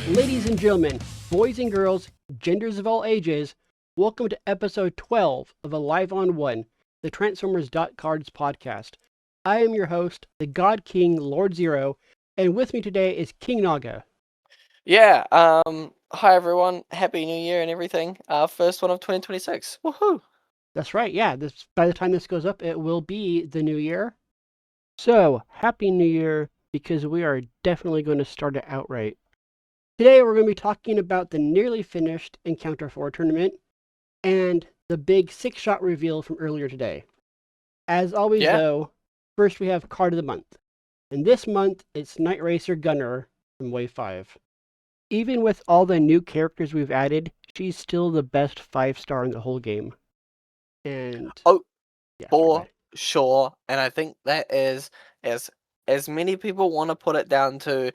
Ladies and gentlemen, boys and girls, genders of all ages, welcome to episode 12 of Alive on One, the Transformers.cards podcast. I am your host, the God King, Lord Zero, and with me today is KingNaga. Yeah, hi everyone, Happy New Year and everything. First one of 2026. Woohoo! That's right, yeah, by the time this goes up, it will be the new year. So, Happy New Year, because we are definitely going to start it out right. Today we're going to be talking about the nearly finished Encounter 4 tournament and the big Sixshot reveal from earlier today. As always, Yeah. though, first we have Card of the Month. And this month, it's Nightracer Gunner from Wave 5. Even with all the new characters we've added, she's still the best 5-star in the whole game. And For sure, and I think that is as many people want to put it down to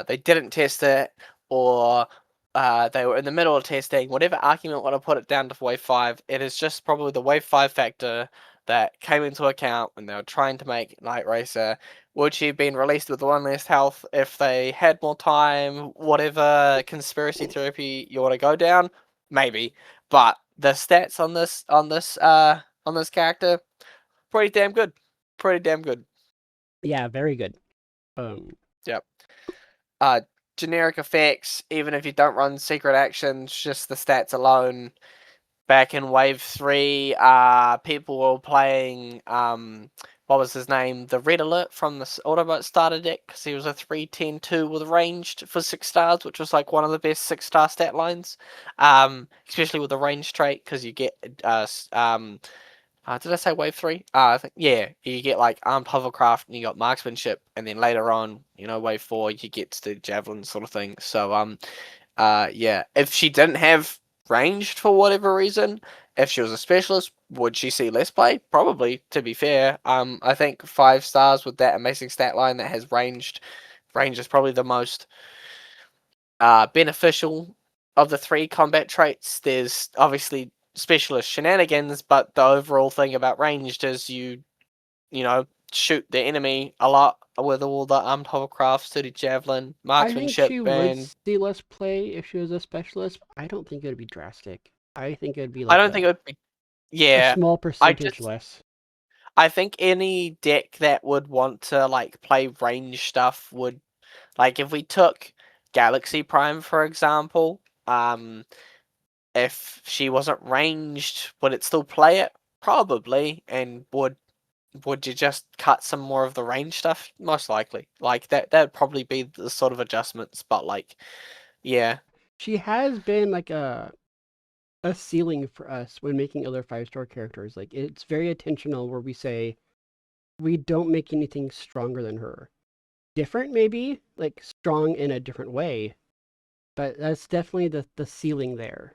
they didn't test it or they were in the middle of testing, whatever argument want to put it down to Wave 5, it is just probably the Wave 5 factor that came into account when they were trying to make Nightracer. Would she have been released with one less health if they had more time? Whatever conspiracy theory you want to go down, maybe. But the stats on this character, pretty damn good. Pretty damn good. Yeah, very good. Yep. Generic effects, even if you don't run secret actions, just the stats alone. Back in Wave 3, people were playing, what was his name? The Red Alert from the Autobot starter deck, because he was a 3-10-2 with ranged for 6 stars, which was like one of the best 6-star stat lines. Especially with the range trait, because you get, did I say Wave 3? I think, yeah, you get like Armed Hovercraft and you got Marksmanship, and then later on, Wave 4, you get to the Javelin sort of thing. So, yeah, if she didn't have ranged for whatever reason, if she was a specialist, would she see less play? Probably, to be fair. I think 5 stars with that amazing stat line that has ranged. Range is probably the most beneficial of the 3 combat traits. There's obviously specialist shenanigans, but the overall thing about ranged is you shoot the enemy a lot with all the armed hovercraft, suited javelin, marksmanship, I think she would see less play if she was a specialist. I don't think it would be drastic. I think it would be like I don't think it would be. a Yeah, small percentage less. I think any deck that would want to like play range stuff would, like, if we took Galaxy Prime for example, if she wasn't ranged, would it still play it? Probably, and would you just cut some more of the range stuff? Most likely. Like that'd probably be the sort of adjustments, but like, yeah. She has been like a ceiling for us when making other 5-star characters. Like, it's very intentional where we say we don't make anything stronger than her. Different, maybe, like strong in a different way, but that's definitely the ceiling there.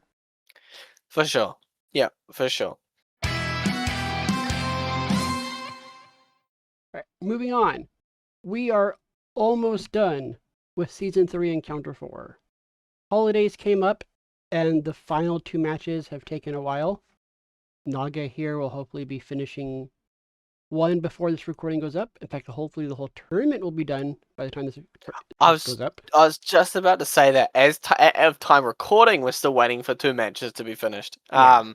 For sure. Yeah, for sure. Right, moving on. We are almost done with Season 3 Encounter 4. Holidays came up, and the final 2 matches have taken a while. Naga here will hopefully be finishing one before this recording goes up. In fact, hopefully the whole tournament will be done by the time this goes up. I was just about to say that of time recording, we're still waiting for 2 matches to be finished. Yeah.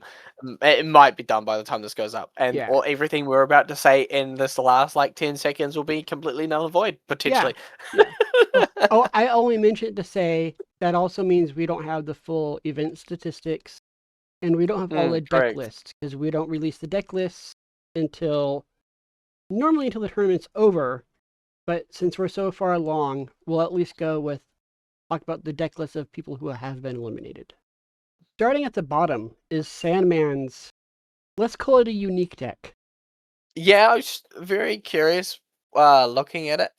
It might be done by the time this goes up, and Yeah. or everything we're about to say in this last like 10 seconds will be completely null and void potentially. Yeah. Oh, I only mentioned to say that also means we don't have the full event statistics, and we don't have all the deck lists, because we don't release the deck lists normally until the tournament's over. But since we're so far along, we'll at least talk about the deck list of people who have been eliminated. Starting at the bottom is Sandman's, let's call it a unique deck. Yeah, I was very curious looking at it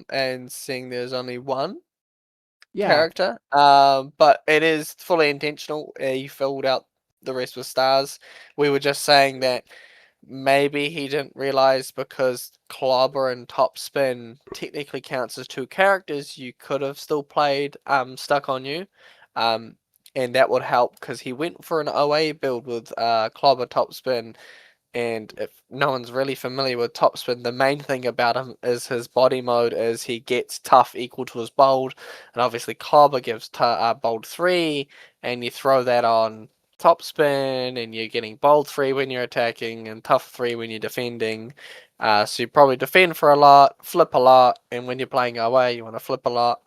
and seeing there's only one character. But it is fully intentional. He filled out the rest with stars. We were just saying that maybe he didn't realize because Clobber and Topspin technically counts as 2 characters, you could have still played Stuck on You. And that would help because he went for an OA build with Clobber, Topspin, And if no one's really familiar with Topspin, the main thing about him is his body mode is he gets tough equal to his bold, and obviously Clobber gives bold 3, and you throw that on Topspin, and you're getting bold 3 when you're attacking, and tough 3 when you're defending. So you probably defend for a lot, flip a lot, and when you're playing away, you want to flip a lot.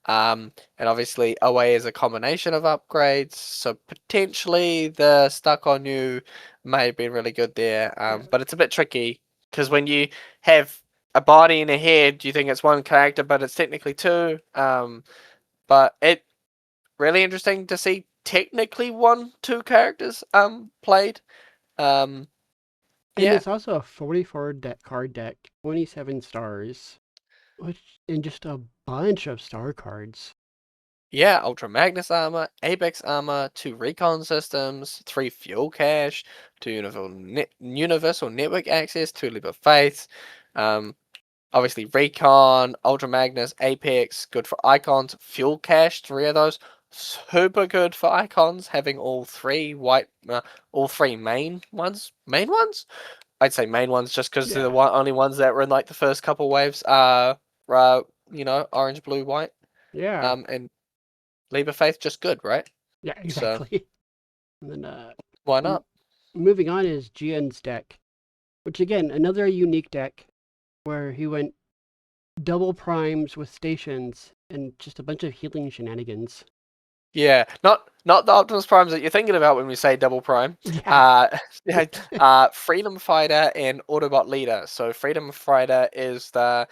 And obviously away is a combination of upgrades, so potentially the stuck on you may have been really good there. But it's a bit tricky because when you have a body and a head, you think it's one character, but it's technically two. But it really interesting to see technically 2 characters played. And Yeah. it's also a 44 card deck, 27 stars, and just a bunch of star cards. Yeah, Ultra Magnus armor, Apex armor, 2 recon systems, 3 fuel cache, 2 universal network access, 2 leap of faith. Obviously recon, Ultra Magnus, Apex, good for icons, fuel cache, 3 of those, super good for icons, having all 3 all 3 main ones. Main ones? I'd say main ones just because they're the only ones that were in like the first couple waves. Orange, blue, white. Yeah. And Leap of Faith just good, right? Yeah, exactly. So, and then why not? Moving on is GN's deck, which again, another unique deck where he went double primes with stations and just a bunch of healing shenanigans. Yeah, not the Optimus Primes that you're thinking about when we say double prime. Yeah. Freedom Fighter and Autobot Leader. So Freedom Fighter is the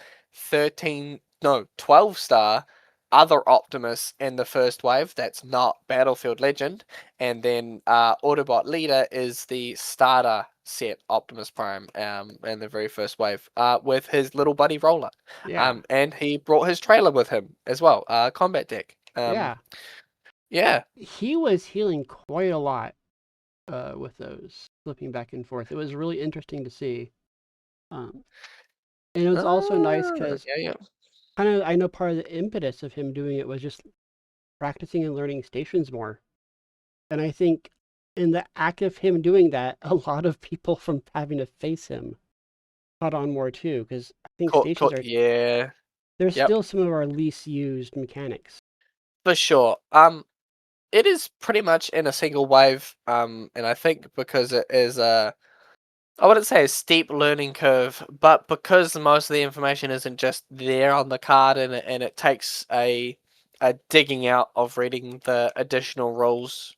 12 star other Optimus in the first wave. That's not Battlefield Legend. And then Autobot Leader is the starter set Optimus Prime in the very first wave with his little buddy Roller. Yeah. And he brought his trailer with him as well, combat deck. Yeah. Yeah. He was healing quite a lot with those, flipping back and forth. It was really interesting to see. And it was also nice because kind of I know part of the impetus of him doing it was just practicing and learning stations more. And I think in the act of him doing that, a lot of people from having to face him caught on more too, because I think stations are they're still some of our least used mechanics. For sure. It is pretty much in a single wave, and I think because it is I wouldn't say a steep learning curve, but because most of the information isn't just there on the card, and it takes a digging out of reading the additional rules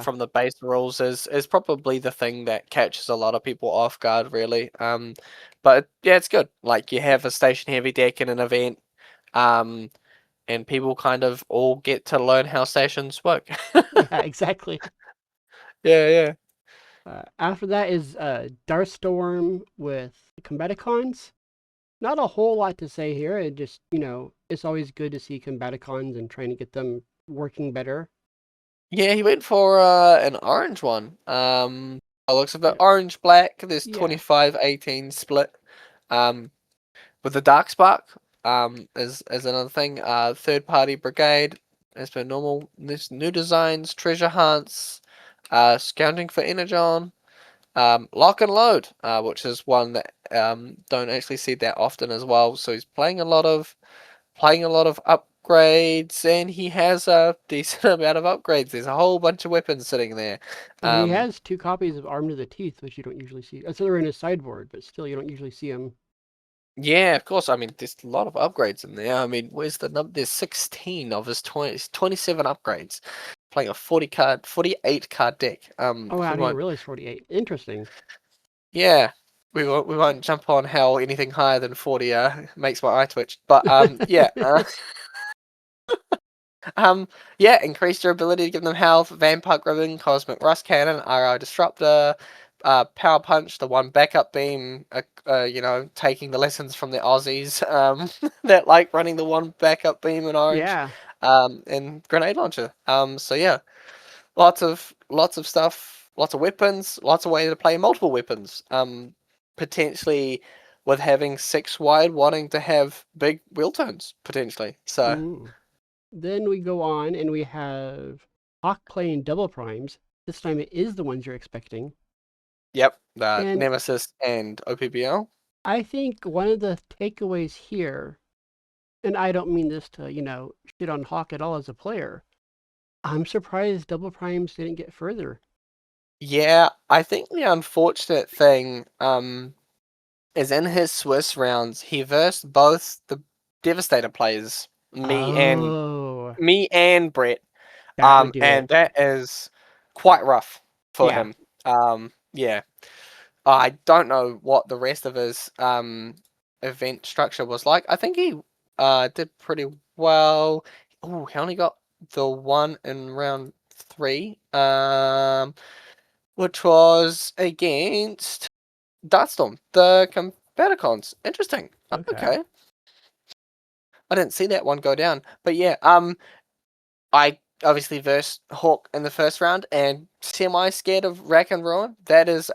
from the base rules is probably the thing that catches a lot of people off guard, really. But yeah, it's good. Like you have a station heavy deck in an event, and people kind of all get to learn how stations work. Yeah, exactly. Yeah. After that is Starstorm with Combaticons. Not a whole lot to say here. It just, it's always good to see Combaticons and trying to get them working better. Yeah, he went for an orange one. It looks a bit orange black. There's 25-18 split. With the Dark Spark, is another thing. Third party brigade, as per normal. There's new designs, treasure hunts, scouting for Energon, lock and load, which is one that don't actually see that often as well. So he's playing a lot of upgrades, and he has a decent amount of upgrades. There's a whole bunch of weapons sitting there. He has 2 copies of Armed to the Teeth, which you don't usually see. So they're in his sideboard, but still you don't usually see them. Yeah, of course. I mean, there's a lot of upgrades in there. I mean, where's the number? There's 16 of his 27 upgrades. Playing a 48 card deck. Oh, I didn't realize 48. Interesting. Yeah, we won't jump on how anything higher than 40 makes my eye twitch. But yeah. Increase your ability to give them health, Vampire Ribbon, Cosmic Rust Cannon, RI Disruptor, Power Punch, the 1 backup beam, taking the lessons from the Aussies, that like running the 1 backup beam in orange, and Grenade Launcher. So yeah, lots of stuff, lots of weapons, lots of ways to play multiple weapons. Potentially with having 6 wide, wanting to have big wheel turns, potentially. So. Then we go on and we have Hawk playing double primes. This time it is the ones you're expecting. Yep, the And Nemesis and OPBL. I think one of the takeaways here, and I don't mean this to, shit on Hawk at all as a player, I'm surprised Double Primes didn't get further. Yeah, I think the unfortunate thing is in his Swiss rounds, he versed both the Devastator players, me and Brett. That would do And it. that is quite rough for Yeah. him. Yeah. I don't know what the rest of his event structure was like. I think he did pretty well. Oh, he only got the one in round 3, which was against Darkstorm, the Combaticons. Interesting. Okay. Okay. I didn't see that one go down. But yeah, I obviously versed Hawk in the first round and semi scared of Rack and Ruin. That is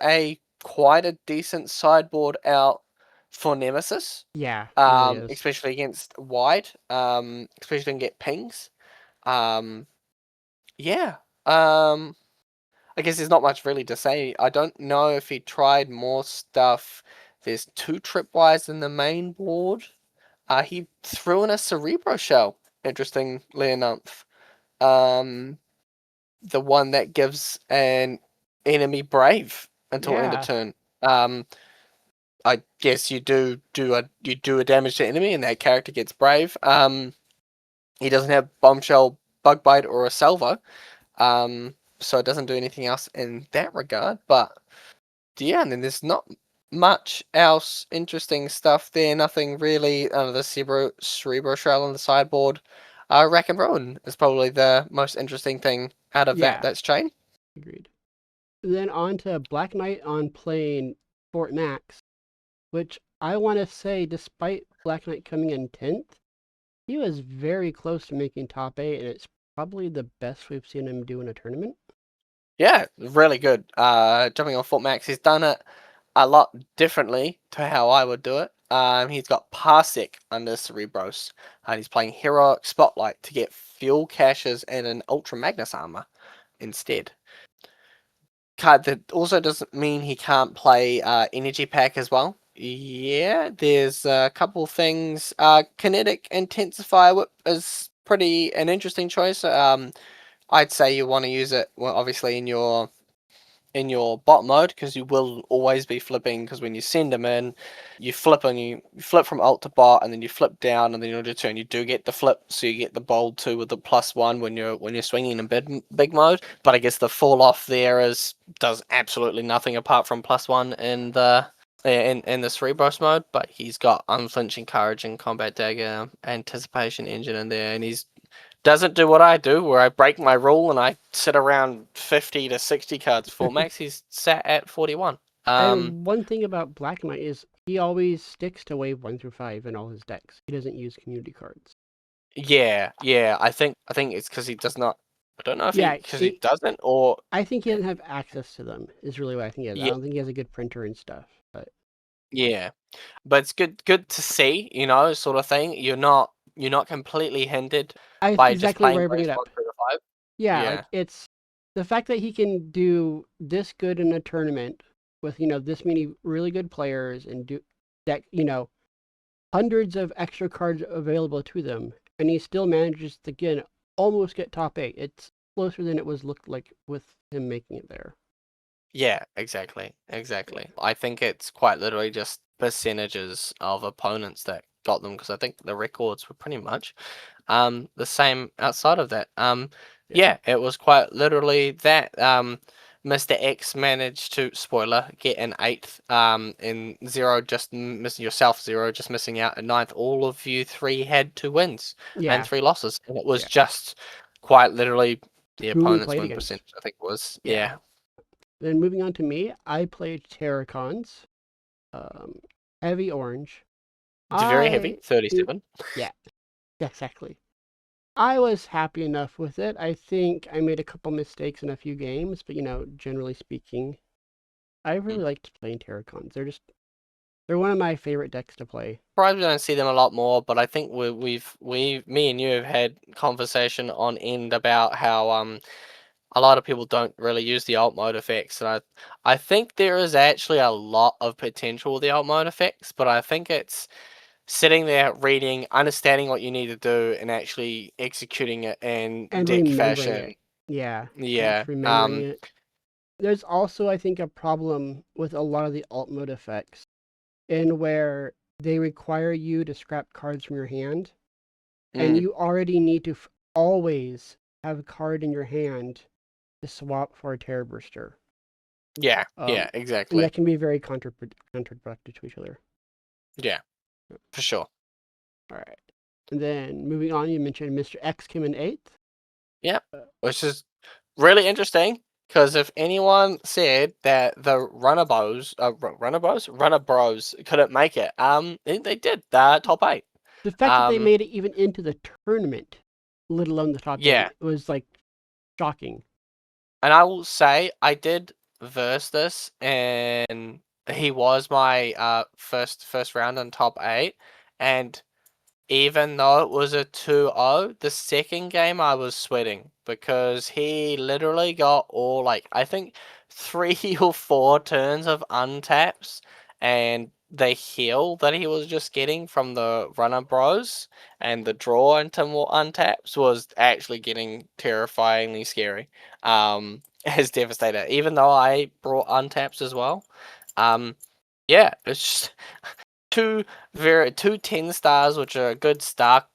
quite a decent sideboard out for Nemesis. Yeah, it really is. Especially against wide. Especially can get pings. Yeah. I guess there's not much really to say. I don't know if he tried more stuff. There's 2 tripwires in the main board. He threw in a Cerebro Shell, interestingly enough. The one that gives an enemy brave until end of Yeah. turn. I guess you do a damage to enemy and that character gets brave. He doesn't have bombshell, bug bite, or a salvo. So it doesn't do anything else in that regard. But yeah, and then there's not much else interesting stuff there. Nothing really. The Cerebro Shell on the sideboard. Rack and Ruin is probably the most interesting thing out of Yeah. that's chain. Agreed. Then on to Black Knight on playing Fort Max, which I want to say, despite Black Knight coming in 10th, he was very close to making top 8, and it's probably the best we've seen him do in a tournament. Yeah, really good. Jumping on Fort Max, he's done it a lot differently to how I would do it. He's got Parsec under Cerebros, and he's playing Heroic Spotlight to get fuel caches and an Ultra Magnus armor instead. Card that also doesn't mean he can't play Energy Pack as well. Yeah, there's a couple things. Kinetic Intensifier Whip is pretty an interesting choice. I'd say you want to use it, well, obviously in your bot mode, because you will always be flipping, because when you send them in, you flip from alt to bot, and then you flip down, and then on your turn you do get the flip, so you get the bold 2 with the +1 when you're swinging in big mode. But I guess the fall off there does absolutely nothing apart from +1 in the Cerebros mode. But he's got Unflinching Courage and Combat Dagger Anticipation Engine in there, and he's doesn't do what I do, where I break my rule and I sit around 50 to 60 cards full max. He's sat at 41. And one thing about Black Knight is he always sticks to wave 1 through 5 in all his decks. He doesn't use community cards. Yeah. I think it's because he does not. I don't know if he doesn't, or I think he doesn't have access to them. Is really what I think he has. Yeah. I don't think he has a good printer and stuff. But yeah, but it's good to see, sort of thing. You're not completely hindered by just exactly playing where I bring waves it up. 1 through to 5. Yeah, Yeah. like it's the fact that he can do this good in a tournament with this many really good players and do that hundreds of extra cards available to them, and he still manages to again almost get top 8. It's closer than it was looked like with him making it there. Yeah, exactly. I think it's quite literally just percentages of opponents that got them, because I think the records were pretty much the same outside of that. Yeah, it was quite literally that. Mr. X managed to, spoiler, get an 8th, in Zero just missing yourself, Zero just missing out at 9th. All of you 3 had 2 wins and 3 losses, and it was just quite literally the opponent's win percentage, I think it was. Yeah. Then moving on to me, I played Terracons, heavy orange. It's very heavy, 37. Yeah, exactly. I was happy enough with it. I think I made a couple mistakes in a few games, but generally speaking, I really liked playing Terracons. They're one of my favorite decks to play. Probably don't see them a lot more, but I think me and you have had conversation on end about how a lot of people don't really use the alt mode effects, and I think there is actually a lot of potential with the alt mode effects, but I think it's sitting there, reading, understanding what you need to do, and actually executing it in And deck remembering fashion. it. Yeah. Yeah. Just remembering it. There's also, I think, a problem with a lot of the alt mode effects in where they require you to scrap cards from your hand, and you already need to always have a card in your hand to swap for a Terror Burster. Yeah, And exactly. that can be very counterproductive to each other. Yeah, for sure. All right. And then moving on, you mentioned Mr. X came in 8th. Yep, which is really interesting because if anyone said that the Runner Bros couldn't make it, they did. Top 8. The fact that they made it even into the tournament, let alone the top 8, was like shocking. And I will say I did verse this, and he was my first round in top 8, and even though it was a 2-0, the second game I was sweating because he literally got all, like, I think 3 or 4 turns of untaps, and the heal that he was just getting from the Runner Bros and the draw into more untaps was actually getting terrifyingly scary. As Devastator, even though I brought untaps as well. Yeah, it's just two 10 stars, which are a good star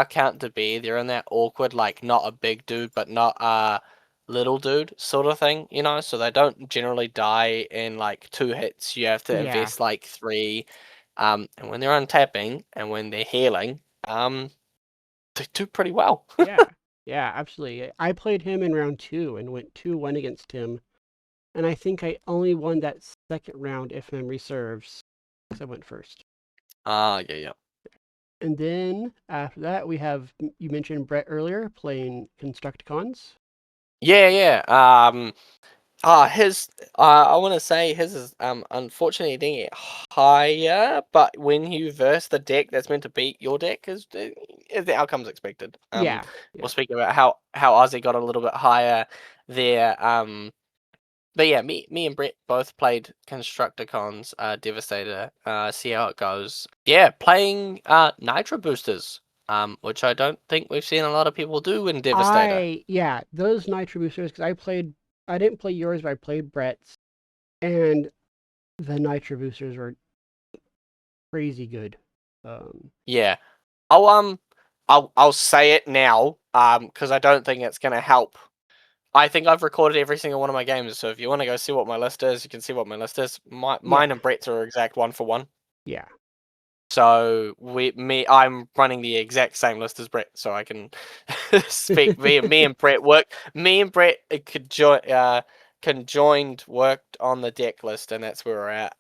count to be. They're in that awkward, like, not a big dude but not a little dude sort of thing, you know, so they don't generally die in like 2 hits. You have to invest like 3. And when they're untapping and when they're healing, they do pretty well. Yeah, absolutely. I played him in round 2 and went 2-1 against him. And I think I only won that second round, if memory serves, because I went first. Yeah. And then after that, we have, you mentioned Brett earlier, playing Constructicons. Yeah. His I want to say his is unfortunately didn't get higher, but when you verse the deck that's meant to beat your deck is the outcome's expected. We'll speak about how Ozzy got a little bit higher there. But yeah, me and Brett both played Constructicons, Devastator. See how it goes. Yeah, playing Nitro Boosters, which I don't think we've seen a lot of people do in Devastator. Those Nitro Boosters, because I didn't play yours, but I played Brett's, and the Nitro Boosters were crazy good. Yeah, I'll say it now, because I don't think it's gonna help. I think I've recorded every single one of my games, so if you want to go see what my list is, you can see what my list is. Mine and Brett's are exact 1-for-1. Yeah. So I'm running the exact same list as Brett, so I can speak. Me and Brett work. Me and Brett conjoined worked on the deck list, and that's where we're at.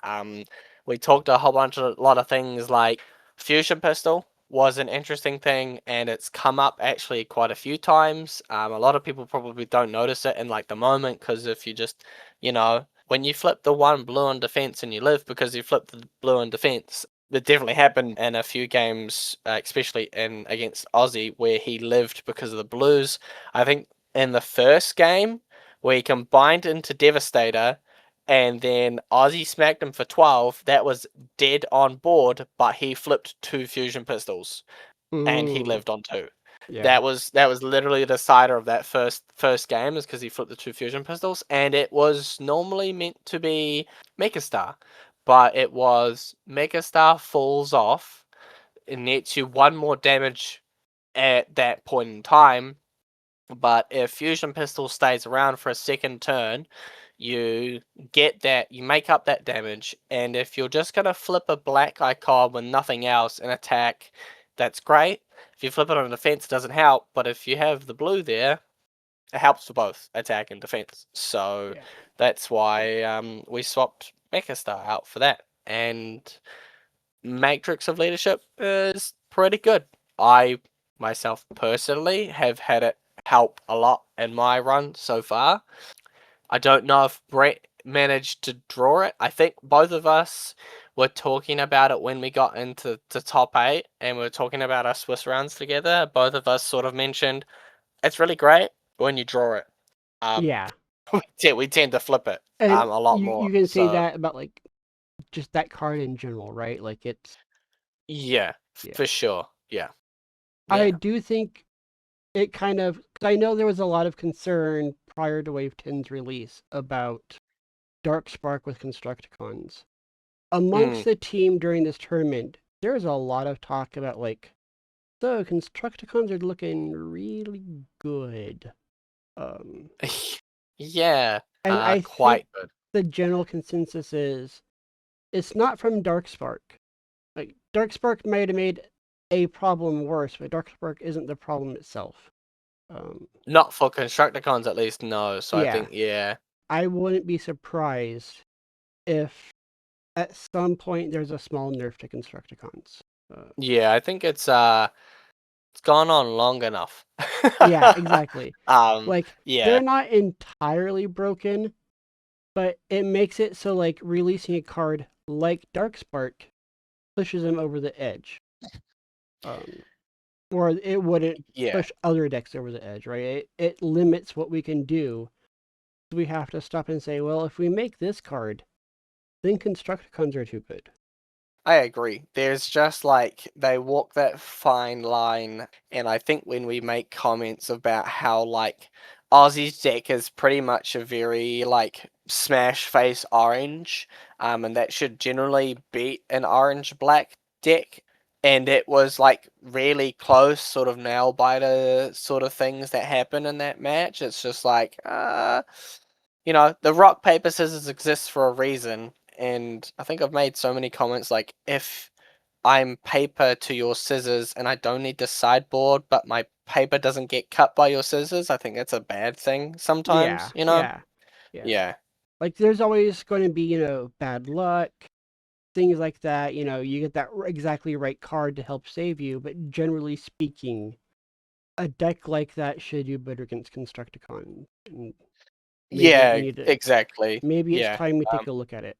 We talked a lot of things like Fusion Pistol was an interesting thing, and it's come up actually quite a few times. A lot of people probably don't notice it in like the moment, because if you just, when you flip the 1 blue on defense and you live because you flipped the blue on defense, that definitely happened in a few games, especially against Aussie, where he lived because of the blues. I think in the first game, where he combined into Devastator, and then Aussie smacked him for 12, that was dead on board, but he flipped 2 fusion pistols, and he lived on 2. Yeah. That was literally the decider of that first game, is because he flipped the 2 fusion pistols, and it was normally meant to be Megastar, but it was Megastar falls off, it nets you 1 more damage at that point in time, but if fusion pistol stays around for a second turn, you make up that damage, and if you're just gonna flip a black icon with nothing else and attack, that's great. If you flip it on defense, it doesn't help, but if you have the blue there, it helps for both attack and defense. So that's why we swapped Mechastar out for that. And Matrix of Leadership is pretty good. I myself personally have had it help a lot in my run so far. I don't know if Brett managed to draw it. I think both of us were talking about it when we got into the top 8, and we were talking about our Swiss rounds together. Both of us sort of mentioned it's really great when you draw it. Yeah. we tend to flip it And a lot you more. can say So that about like just that card in general, right? Like it's yeah, yeah. for sure. Yeah. I Yeah. do think it kind of, 'cause I know there was a lot of concern prior to Wave 10's release about Darkspark with Constructicons. Amongst Mm. the team during this tournament, there's a lot of talk about like, so Constructicons are looking really good. Um, Yeah. and I think Quite good. the general consensus is it's not from Darkspark. Like Darkspark might have made a problem worse, but Darkspark isn't the problem itself. Not for Constructicons at least, no. So I Yeah, think yeah. I wouldn't be surprised if at some point there's a small nerf to Constructicons. Yeah, I think it's gone on long enough. Yeah, exactly. Like Yeah. they're not entirely broken, but it makes it so like releasing a card like Darkspark pushes them over the edge. Or it wouldn't Yeah. push other decks over the edge, right? It limits what we can do. So we have to stop and say, well, if we make this card, then Constructicons are too good. I agree. There's just like they walk that fine line, and I think when we make comments about how like Aussie's deck is pretty much a very like smash face orange, and that should generally beat an orange black deck, and it was like really close, sort of nail biter sort of things that happen in that match. It's just like the rock paper scissors exists for a reason, and I think I've made so many comments like if I'm paper to your scissors and I don't need the sideboard, but my paper doesn't get cut by your scissors, I think that's a bad thing Yeah, sometimes, yeah, yeah. Yeah. Like there's always going to be, bad luck, things like that. You get that exactly right card to help save you, but generally speaking, a deck like that should do better against Constructicons. And maybe we Yeah, need to, exactly. maybe it's Yeah. time we take Um, a look at it.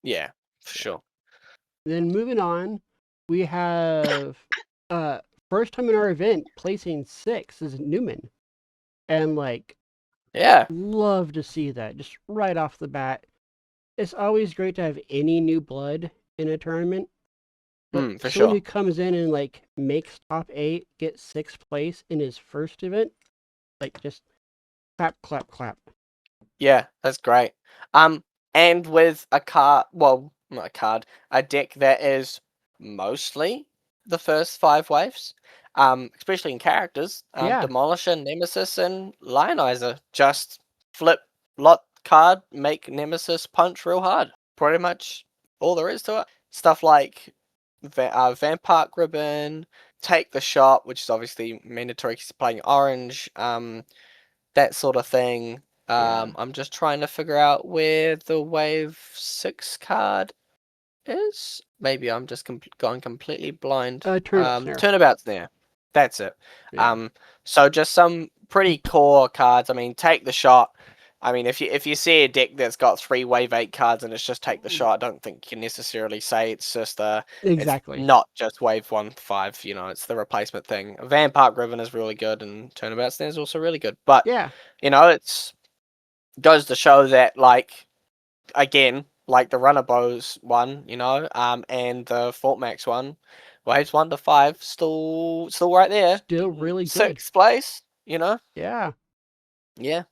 yeah, for Yeah. sure. Then moving on, we have uh first time in our event placing 6 is Newman. And like Yeah. love to see that just right off the bat. It's always great to have any new blood in a tournament, but For someone sure. who comes in and like makes top 8, gets 6th place in his first event, like just clap clap clap. Yeah, that's great. And with a card, well, not a card, a deck that is mostly the first 5 waves, especially in characters, Yeah, Demolisher, Nemesis, and Lionizer. Just flip lot card, make Nemesis punch real hard. Pretty much all there is to it. Stuff like Vampire Ribbon, Take the Shot, which is obviously mandatory because you're playing orange. That sort of thing. yeah. I'm just trying to figure out where the Wave 6 card is. Maybe I'm just going completely blind. Turnip snare. Turnabout's there. That's it. Yeah. So just some pretty core cards. I mean, Take the Shot. I mean, if you see a deck that's got 3 Wave 8 cards and it's just Take the Shot, I don't think you can necessarily say it's just it's Exactly. not just Wave 1 5. It's the replacement thing. Vampire Riven is really good, and Turnabout Snare is also really good. But Yeah. it's goes to show that like again, like the Runner Bows one, and the Fort Max one, waves 1 to 5 still right there. Still really good. 6th place, Yeah. Yeah.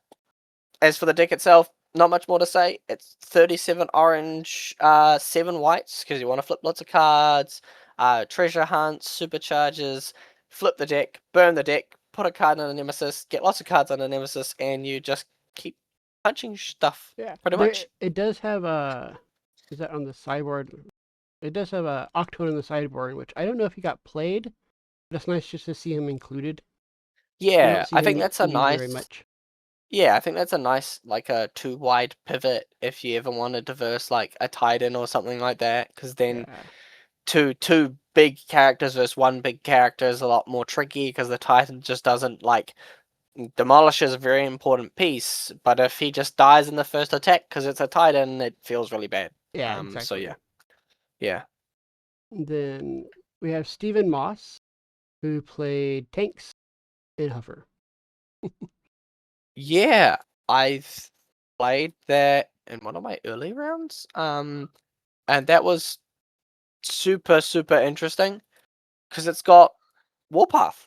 As for the deck itself, not much more to say. It's 37 orange, 7 whites, because you want to flip lots of cards, treasure hunts, supercharges, flip the deck, burn the deck, put a card on a nemesis, get lots of cards on a nemesis, and you just keep punching stuff. Yeah. Pretty much. It does have a, is that on the sideboard? It does have a Octone on the sideboard, which I don't know if he got played, but it's nice just to see him included. We don't Yeah, see I him think that's a used very nice. much. Yeah, I think that's a nice, like a 2 wide pivot if you ever want to diverse like a Titan or something like that, because then Yeah. two big characters versus one big character is a lot more tricky because the Titan just doesn't like Demolish is a very important piece, but if he just dies in the first attack because it's a Titan, it feels really bad. Yeah, So exactly. yeah. Then we have Stephen Moss, who played tanks in Hover. Yeah, I've played that in one of my early rounds. And that was super, super interesting because it's got Warpath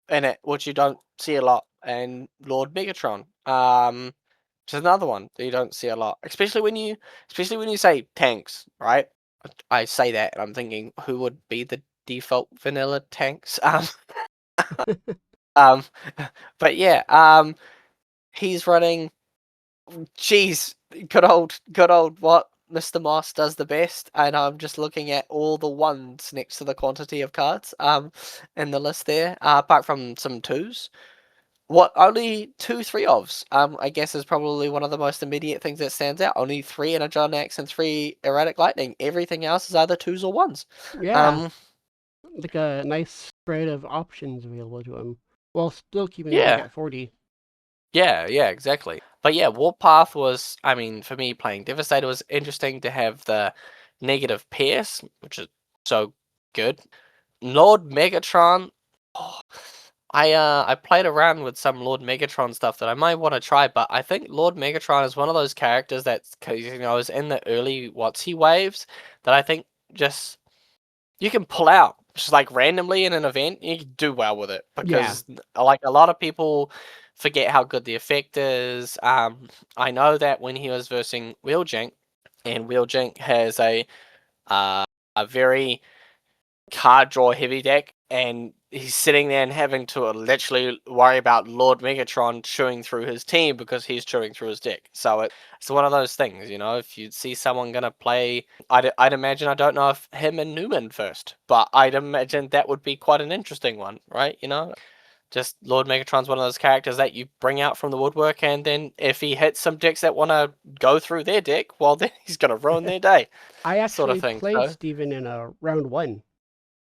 in it, which you don't see a lot, and Lord Megatron. Which is another one that you don't see a lot, especially when you say tanks, right? I say that and I'm thinking who would be the default vanilla tanks? Um, but yeah, he's running. Geez, good old what Mr. Moss does the best, and I'm just looking at all the ones next to the quantity of cards in the list there, apart from some twos. What only 2 3 ofs? I guess is probably one of the most immediate things that stands out. Only 3 Energon X and 3 Erratic Lightning. Everything else is either twos or ones. Yeah, like a nice spread of options available to him, while still keeping the deck Yeah. at 40. Yeah, exactly. But yeah, Warpath was, I mean, for me playing Devastator was interesting to have the negative Pierce, which is so good. Lord Megatron, oh, I played around with some Lord Megatron stuff that I might want to try, but I think Lord Megatron is one of those characters that's, cause is in the early WotC waves that I think just you can pull out just like randomly in an event. You can do well with it Yeah, because like a lot of people forget how good the effect is. I know that when he was versing Wheeljank, and Wheeljank has a very card draw heavy deck, and he's sitting there and having to literally worry about Lord Megatron chewing through his team because he's chewing through his deck. So it's one of those things, if you see someone gonna play, I'd imagine, I don't know if him and Newman first, but I'd imagine that would be quite an interesting one, right? Just Lord Megatron's one of those characters that you bring out from the woodwork, and then if he hits some decks that want to go through their deck, well, then he's gonna ruin their day, I sort of actually thing. played So, Steven in a round 1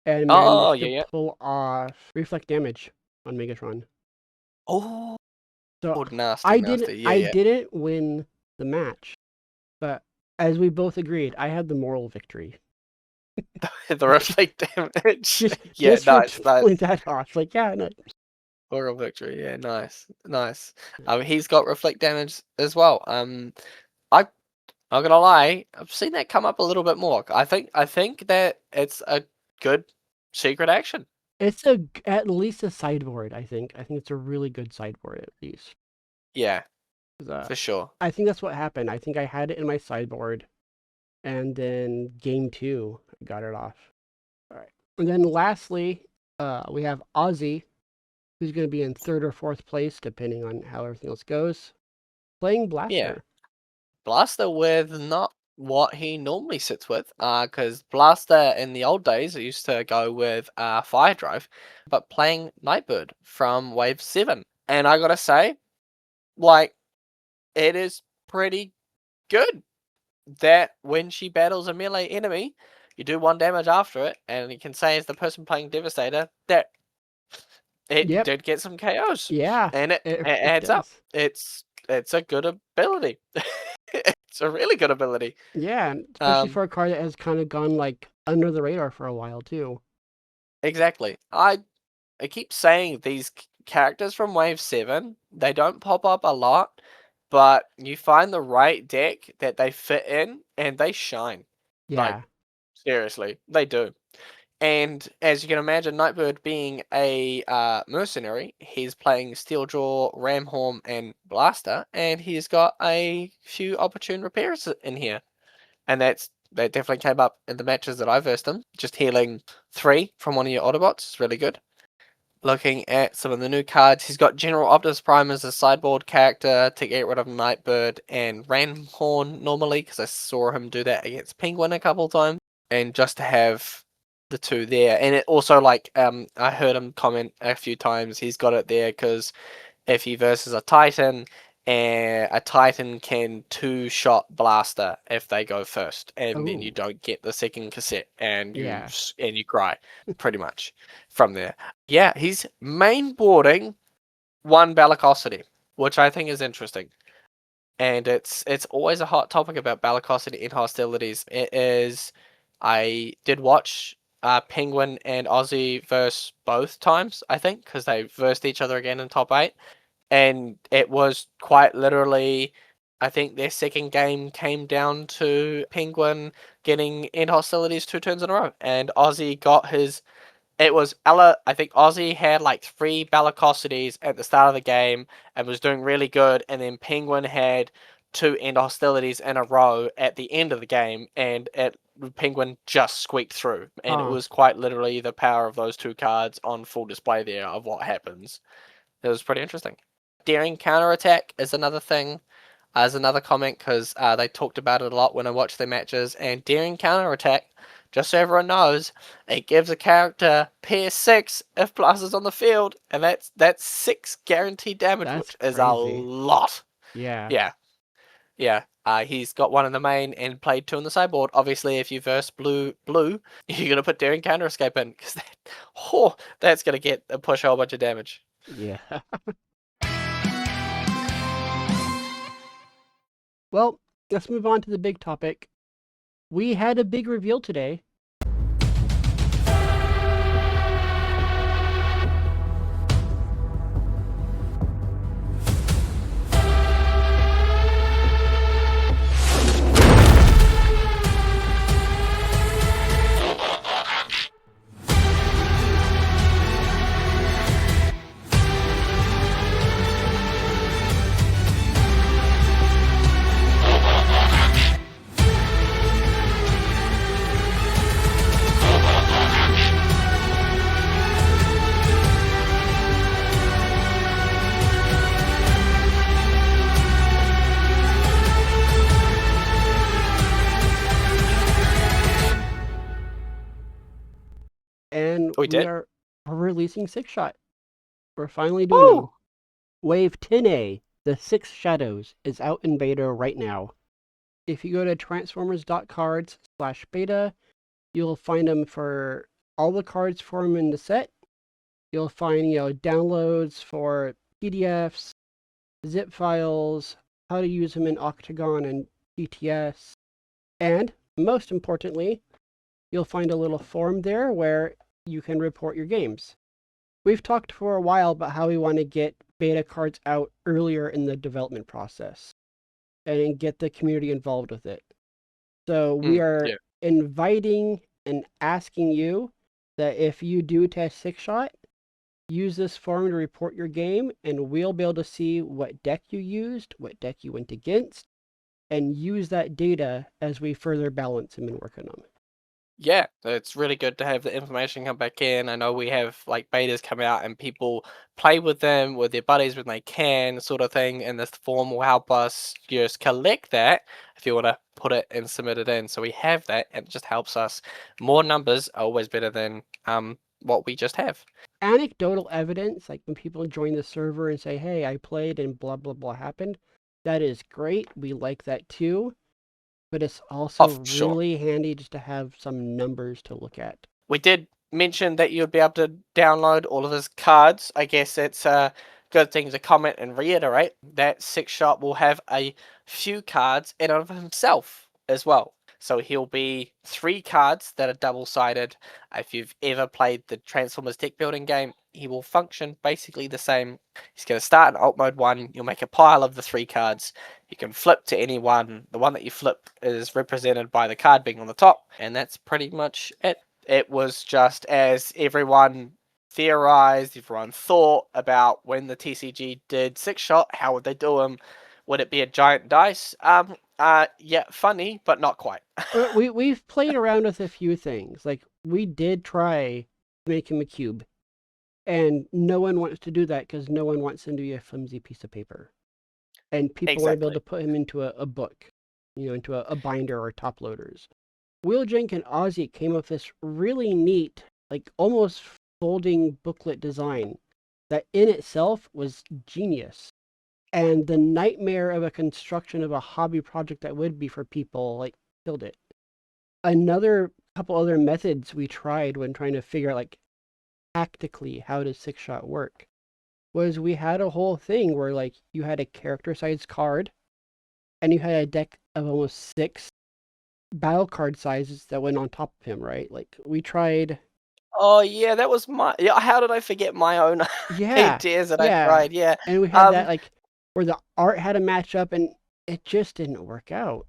and oh managed to yeah. pull off reflect damage on Megatron. Oh, So nasty, nasty. I Yeah. didn't win the match, but as we both agreed, I had the moral victory. The reflect damage. Yeah, Just for nice, pulling nice. that off. Like, yeah, no. Oral victory. Yeah, nice, nice. He's got reflect damage as well. I I'm not gonna lie, I've seen that come up a little bit more. I think that it's a good secret action. It's at least a sideboard, I think. I think it's a really good sideboard at least. Yeah, 'Cause, for sure. I think that's what happened. I think I had it in my sideboard, and then game 2, I got it off. All right. And then lastly, we have Ozzy, who's going to be in 3rd or 4th place, depending on how everything else goes, playing Yeah, Blaster. Blaster with not what he normally sits with, because Blaster in the old days used to go with Fire Drive, but playing Nightbird from Wave 7. And I gotta say, like, it is pretty good that when she battles a melee enemy, you do 1 damage after it, and you can say as the person playing Devastator that it Yep. did get some KOs, Yeah, and it it adds up. does. It's a good ability. It's a really good ability. Yeah, and especially Um, for a card that has kind of gone like under the radar for a while too. exactly. I keep saying these characters from Wave 7, they don't pop up a lot, but you find the right deck that they fit in, and they shine. Like, Yeah. seriously, they do. And as you can imagine, Nightbird being a mercenary, he's playing Steeljaw, Ramhorn, and Blaster, and he's got a few opportune repairs in here. And that definitely came up in the matches that I versed in. Just healing 3 from one of your Autobots is really good. Looking at some of the new cards, he's got General Optimus Prime as a sideboard character to get rid of Nightbird and Ramhorn normally, because I saw him do that against Penguin a couple times. And just to have the 2 there, and it also, like, I heard him comment a few times, he's got it there because if he versus a Titan, and a Titan can 2-shot Blaster if they go first, and then you Oh, don't get the second cassette, and yeah. you cry pretty much from there. Yeah, he's mainboarding 1 Bellicosity, which I think is interesting. And it's always a hot topic about Bellicosity in hostilities. It is. I did watch Penguin and Aussie verse both times, I think, because they versed each other again in top 8. and it was quite literally, I think their second game came down to Penguin getting end hostilities 2 turns in a row, and Aussie got his. It was Ella. I think Aussie had like 3 bellicosities at the start of the game and was doing really good, and then Penguin had 2 end hostilities in a row at the end of the game, and Penguin just squeaked through, and it Huh. was quite literally the power of those 2 cards on full display there of what happens. It was pretty interesting. Daring counterattack is another thing, as another comment, because they talked about it a lot when I watched their matches. And daring counterattack, just so everyone knows, it gives a character PS6 if plus is on the field, and that's 6 guaranteed damage, That's which is a crazy. lot. Yeah. Yeah, yeah. He's got 1 in the main and played 2 in the sideboard. Obviously, if you verse blue, you're gonna put daring counter escape in, because that's gonna push a whole bunch of damage. Yeah. Well, let's move on to the big topic. We had a big reveal today. And We did? are releasing Sixshot. We're finally doing them. Wave 10A, the 6 Shadows, is out in beta right now. If you go to Transformers.cards/beta, you'll find them for all the cards for them in the set. You'll find, downloads for PDFs, zip files, how to use them in Octagon and GTS, and most importantly, you'll find a little form there where you can report your games. We've talked for a while about how we want to get beta cards out earlier in the development process and get the community involved with it. So we are inviting and asking you that if you do test Sixshot, use this form to report your game, and we'll be able to see what deck you used, what deck you went against, and use that data as we further balance them and work on them. Yeah, it's really good to have the information come back in. I know we have like betas come out and people play with them with their buddies when they can, sort of thing, and this form will help us just collect that if you want to put it and submit it in. So we have that, and it just helps us. More numbers are always better than what we just have. Anecdotal evidence, like when people join the server and say, hey, I played and blah, blah, blah happened, that is great. We like that too. But it's also Sure. really handy just to have some numbers to look at. We did mention that you'd be able to download all of his cards. I guess it's a good thing to comment and reiterate that Sixshot will have a few cards in of himself as well. So he'll be 3 cards that are double-sided. If you've ever played the Transformers deck building game, he will function basically the same. He's going to start in alt mode 1. You'll make a pile of the 3 cards. You can flip to any one. The one that you flip is represented by the card being on the top, and that's pretty much it. It was just as everyone theorized, everyone thought about when the TCG did Sixshot, how would they do them? Would it be a giant dice? Yeah, funny, but not quite. We've played around with a few things. Like, we did try to make him a cube. And no one wants to do that because no one wants him to be a flimsy piece of paper. And people want to be able to put him into a book, into a binder or top loaders. Wheeljank and Ozzy came up with this really neat, like almost folding booklet design that in itself was genius. And the nightmare of a construction of a hobby project that would be for people, like, killed it. Another couple other methods we tried when trying to figure out, like, tactically how does Sixshot work was we had a whole thing where, like, you had a character sized card and you had a deck of almost 6 battle card sizes that went on top of him, right? Like, we tried Oh yeah, that was my. Yeah, how did I forget my own Yeah, ideas that I yeah. tried? Yeah. And we had that like where the art had a match up, and it just didn't work out.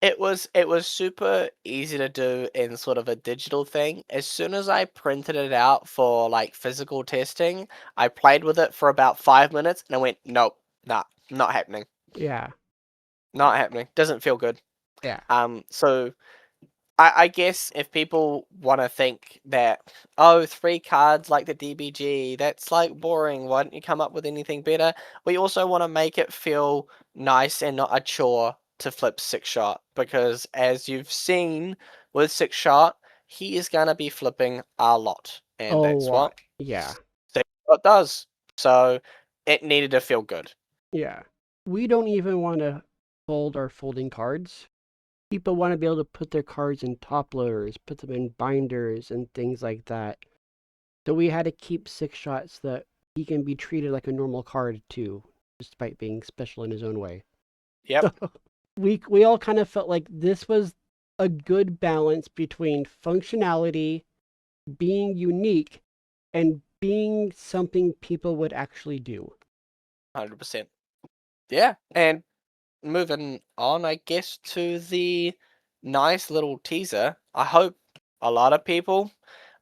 It was super easy to do in sort of a digital thing. As soon as I printed it out for like physical testing, I played with it for about 5 minutes and I went, nope, nah, not happening. Yeah, Not happening. Doesn't feel good. yeah, So I guess if people want to think that, oh, 3 cards like the DBG, that's like boring. Why don't you come up with anything better? We also want to make it feel nice and not a chore to flip Sixshot because as you've seen with Sixshot, he is going to be flipping a lot. a And that's what lot. Yeah, Sixshot does. So it needed to feel good. yeah. We don't even want to fold our folding cards. People want to be able to put their cards in top loaders, put them in binders, and things like that. So we had to keep Sixshot so that he can be treated like a normal card too, despite being special in his own way. Yep. So we all kind of felt like this was a good balance between functionality, being unique, and being something people would actually do. 100%. Yeah. And moving on, I guess, to the nice little teaser. I hope a lot of people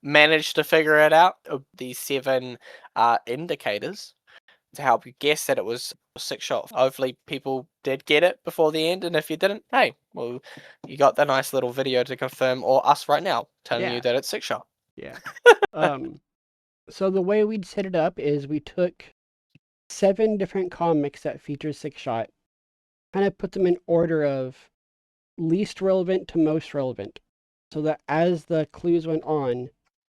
managed to figure it out. These 7 indicators to help you guess that it was a Sixshot. Hopefully, people did get it before the end, and if you didn't, hey, well, you got the nice little video to confirm, or us right now telling you Yeah, that it's Sixshot. yeah. Um, so the way we'd set it up is we took 7 different comics that feature Sixshot, kind of put them in order of least relevant to most relevant, so that as the clues went on,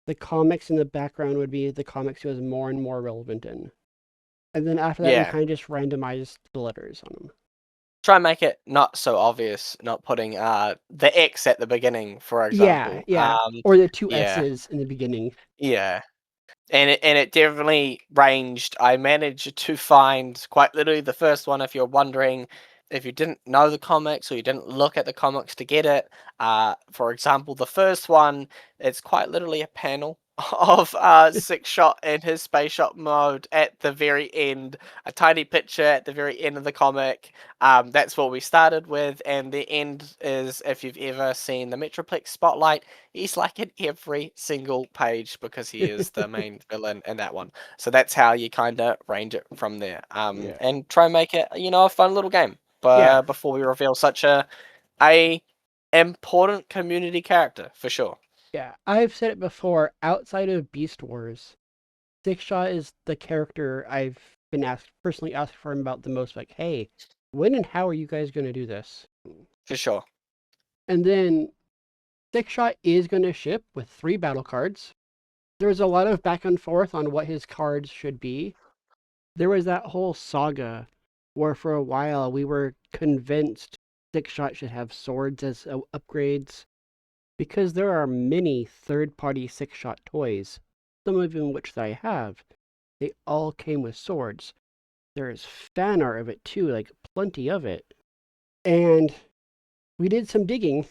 the comics in the background would be the comics he was more and more relevant in. And then after that, we Yeah. kind of just randomized the letters on them. Try and make it not so obvious, not putting the X at the beginning, for Yeah, example. yeah. Or the 2 Yeah. S's in the beginning. Yeah. And it definitely ranged. I managed to find quite literally the first one. If you're wondering, if you didn't know the comics or you didn't look at the comics to get it, for example, the first one, it's quite literally a panel of Sixshot in his space shot mode at the very end, a tiny picture at the very end of the comic. That's what we started with, and the end is, if you've ever seen the Metroplex Spotlight, he's like in every single page because he is the main villain in that one. So that's how you kind of range it from there. Yeah. And try and make it, a fun little game. Yeah. But before we reveal such a important community character for sure. Yeah. I've said it before, outside of Beast Wars, Sixshot is the character I've been personally asked for him about the most. Like, hey, when and how are you guys going to do this? For sure. And then Sixshot is going to ship with 3 battle cards. There was a lot of back and forth on what his cards should be. There was that whole saga where for a while we were convinced Sixshot should have swords as upgrades because there are many third-party Sixshot toys, some of them which I have. They all came with swords. There is fan art of it too, like plenty of it. And we did some digging,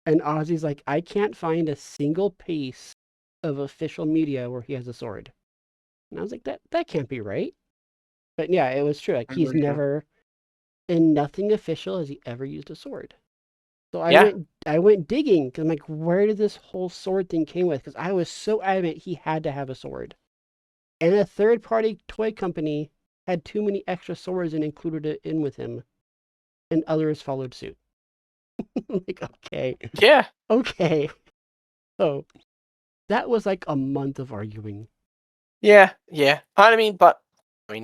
and Ozzy's like, I can't find a single piece of official media where he has a sword. And I was like, that can't be right. But yeah, it was true. Like he's Mhm. never in nothing official has he ever used a sword. So Yeah. I went digging because I'm like, where did this whole sword thing came with? Because I was so adamant he had to have a sword. And a third party toy company had too many extra swords and included it in with him. And others followed suit. Like, okay. Yeah. Okay. So that was like a month of arguing. Yeah. Yeah. I mean,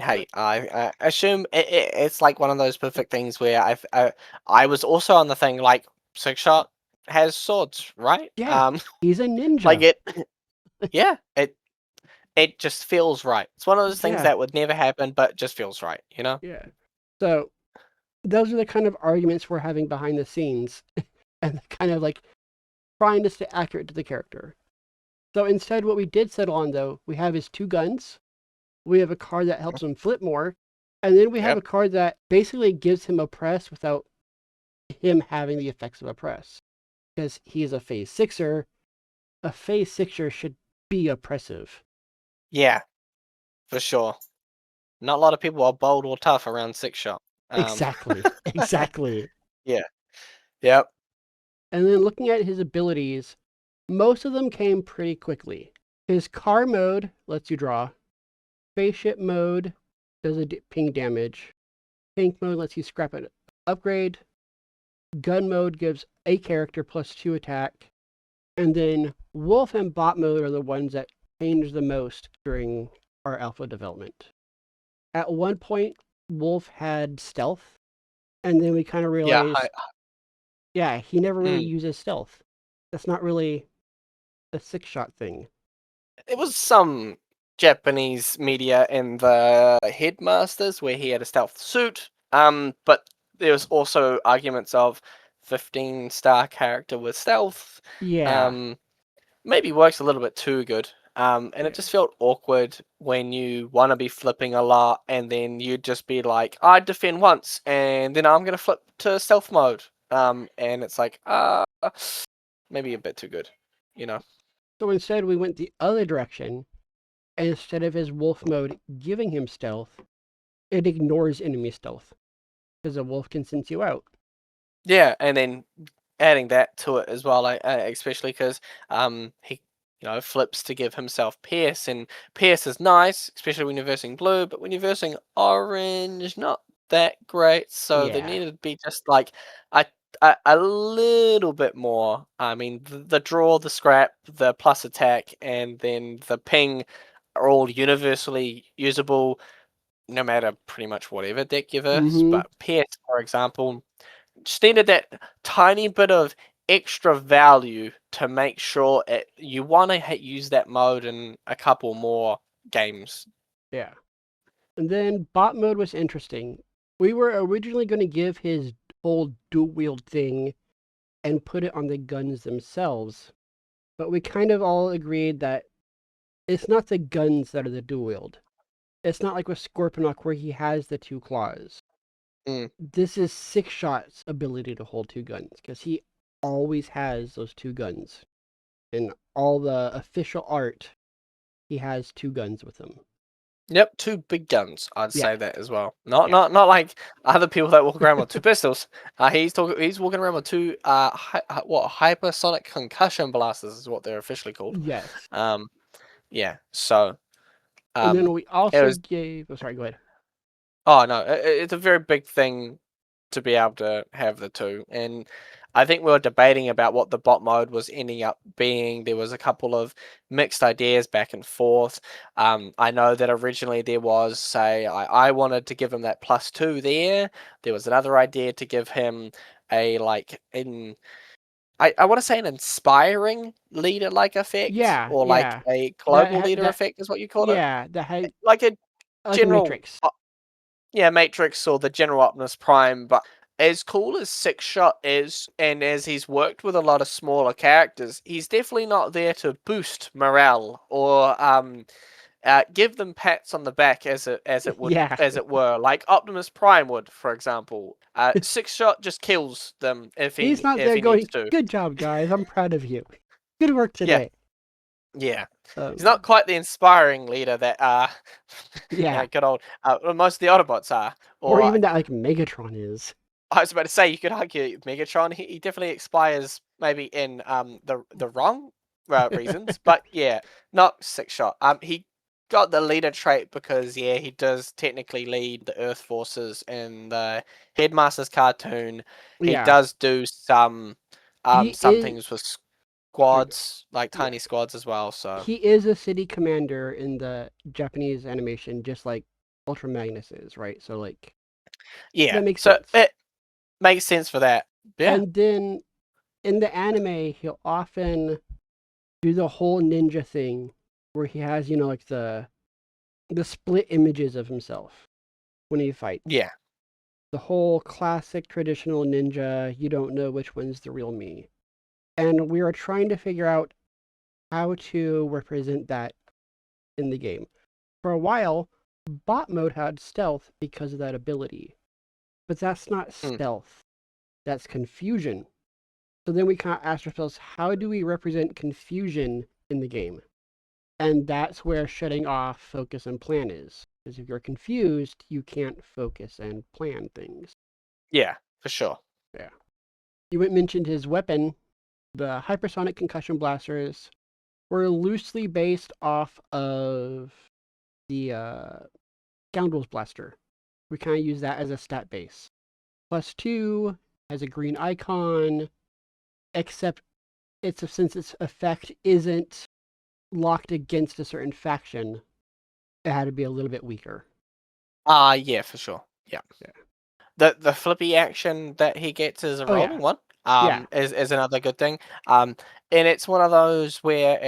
hey, I assume it's like one of those perfect things where I was also on the thing like Sixshot has swords, right? Yeah. He's a Like ninja. it, yeah, it just feels right. It's one of those things Yeah. that would never happen, but just feels right, you know? Yeah. So those are the kind of arguments we're having behind the scenes and kind of like trying to stay accurate to the character. So instead, what we did settle on, though, we have his 2 guns. We have a card that helps him flip more. And then we have a Yep. card that basically gives him a press without him having the effects of a press. Because he is a phase 6er. a phase sixer should be oppressive. Yeah, for sure. Not a lot of people are bold or tough around Sixshot. Exactly. Exactly. Yeah. Yep. And then looking at his abilities, most of them came pretty quickly. His car mode lets you draw. Spaceship mode does a ping damage. Tank mode lets you scrap an upgrade. Gun mode gives a character plus 2 attack. And then Wolf and Bot mode are the ones that changed the most during our alpha development. At one point, Wolf had stealth, and then we kind of realized, yeah, he never really uses stealth. That's not really a Sixshot thing. It was some Japanese media in the Headmasters where he had a stealth suit. But there was also arguments of 15-star character with stealth. Yeah. Maybe works a little bit too good. And it just felt awkward when you want to be flipping a lot and then you'd just be like, I defend once and then I'm going to flip to stealth mode. And it's like, maybe a bit too good, you know? So instead, we went the other direction, and instead of his wolf mode giving him stealth, it ignores enemy stealth, because a wolf can sense you out. Yeah, and then adding that to it as well, like especially because he flips to give himself Pierce, and Pierce is nice, especially when you're versing blue, but when you're versing orange, not that great. So they Yeah. needed to be just like a little bit more. I mean, the draw, the scrap, the plus attack, and then the ping are all universally usable, no matter pretty much whatever deck you verse. But Pierce, for example, just needed that tiny bit of extra value to make sure you want to use that mode in a couple more games. Yeah. And then bot mode was interesting. We were originally going to give his whole dual wield thing and put it on the guns themselves, but we kind of all agreed that it's not the guns that are the dual wield. It's not like with Scorponok where he has the 2 claws. This is Sixshot's ability to hold 2 guns, because he always has those 2 guns. In all the official art, he has 2 guns with him. Yep, 2 big guns. I'd say that as well. Not Yeah. not like other people that walk around with 2 pistols. He's walking around with 2 hypersonic concussion blasters is what they're officially called. Yes. Yeah. So And then we it also was. gave. Oh, sorry. Go ahead. Oh no, it's a very big thing to be able to have the 2, and I think we were debating about what the bot mode was ending up being. There was a couple of mixed ideas back and forth. I know that originally there was, say, I wanted to give him that +2 there. There was another idea to give him a I want to say an inspiring leader-like effect, Yeah. or like Yeah. a global leader effect is what you call it. Yeah. That had Like a like a general Matrix. Yeah, Matrix or the General Optimus Prime, but as cool as Sixshot is, and as he's worked with a lot of smaller characters, he's definitely not there to boost morale or give them pats on the back as it would Yeah. as it were, like Optimus Prime would, for example. Sixshot just kills them He's not if there he needs going, to. good job, guys. I'm proud of you. Good work Yeah, today. yeah. He's not quite the inspiring leader that Yeah. good old most of the Autobots are, Or or even that like Megatron is. I was about to say you could argue Megatron. He definitely expires maybe in the wrong reasons, but yeah, not Sixshot. He got the leader trait because he does technically lead the Earth forces in the Headmasters cartoon. He Yeah. does do some He is. things with Sorry, go. squads, like Yeah. tiny squads as well. So He is a city commander in the Japanese animation, just like Ultra Magnus is, right? So like yeah, that makes so sense. it makes sense for that. Yeah, And then in the anime, he'll often do the whole ninja thing where he has, like the split images of himself when he fights. yeah. The whole classic traditional ninja, you don't know which one's the real me. And we are trying to figure out how to represent that in the game. For a while, bot mode had stealth because of that ability. But that's not stealth. That's confusion. So then we kind of asked ourselves, how do we represent confusion in the game? And that's where shutting off focus and plan is. Because if you're confused, you can't focus and plan things. Yeah, for sure. Yeah. You mentioned his weapon. The hypersonic concussion blasters were loosely based off of the Scoundrel's Blaster. We kind of use that as a stat base. +2 has a green icon, except since its effect isn't locked against a certain faction, it had to be a little bit weaker. Yeah, for sure. Yeah. Yeah. The flippy action that he gets is a Oh, yeah. rolling one. Yeah. Is another good thing. And it's one of those where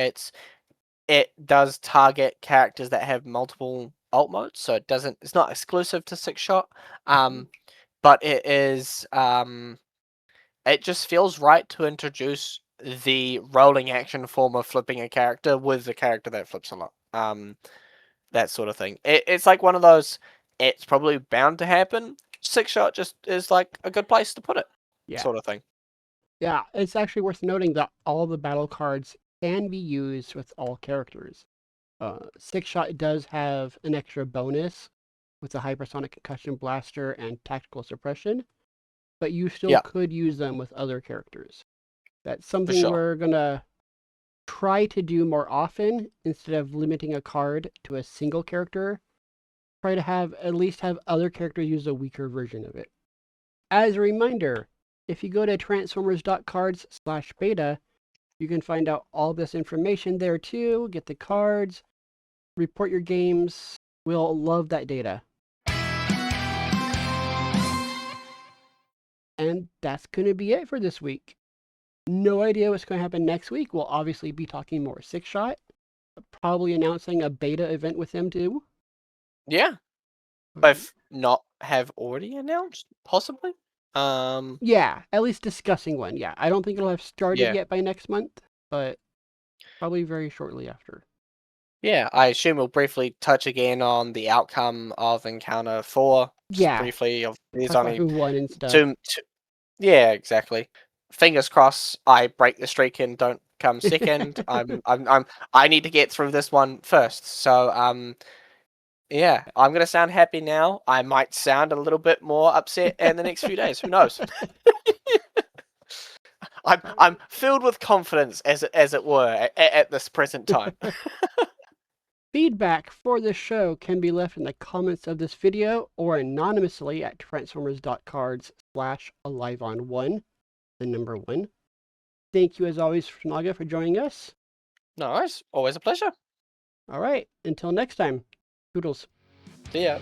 it does target characters that have multiple alt modes, so it's not exclusive to Sixshot. But it is it just feels right to introduce the rolling action form of flipping a character with a character that flips a lot. That sort of thing. It's like one of those, it's probably bound to happen. Sixshot just is like a good place to put it. Yeah. Sort of thing. Yeah, it's actually worth noting that all the battle cards can be used with all characters. Sixshot does have an extra bonus with the hypersonic concussion blaster and tactical suppression, but you still could use them with other characters. That's something we're gonna try to do more often instead of limiting a card to a single character. Try to at least have other characters use a weaker version of it. As a reminder, if you go to Transformers.cards/beta, you can find out all this information there too, get the cards, report your games. We'll love that data. And that's going to be it for this week. No idea what's going to happen next week. We'll obviously be talking more Sixshot, probably announcing a beta event with them too. Yeah. If not have already announced, possibly. Yeah, at least discussing one. Yeah, I don't think it'll have started yet by next month, but probably very shortly after. Yeah, I assume we'll briefly touch again on the outcome of Encounter 4. Just briefly. There's only who won and stuff. two. Yeah, exactly. Fingers crossed I break the streak and don't come second. I need to get through this one first. So yeah, I'm gonna sound happy now. I might sound a little bit more upset in the next few days. Who knows? I'm filled with confidence, as it were, at this present time. Feedback for the show can be left in the comments of this video or anonymously at Transformers.cards/aliveon1, the number 1. Thank you as always, KingNaga, for joining us. No worries. Always a pleasure. All right. Until next time. Toodles. See ya.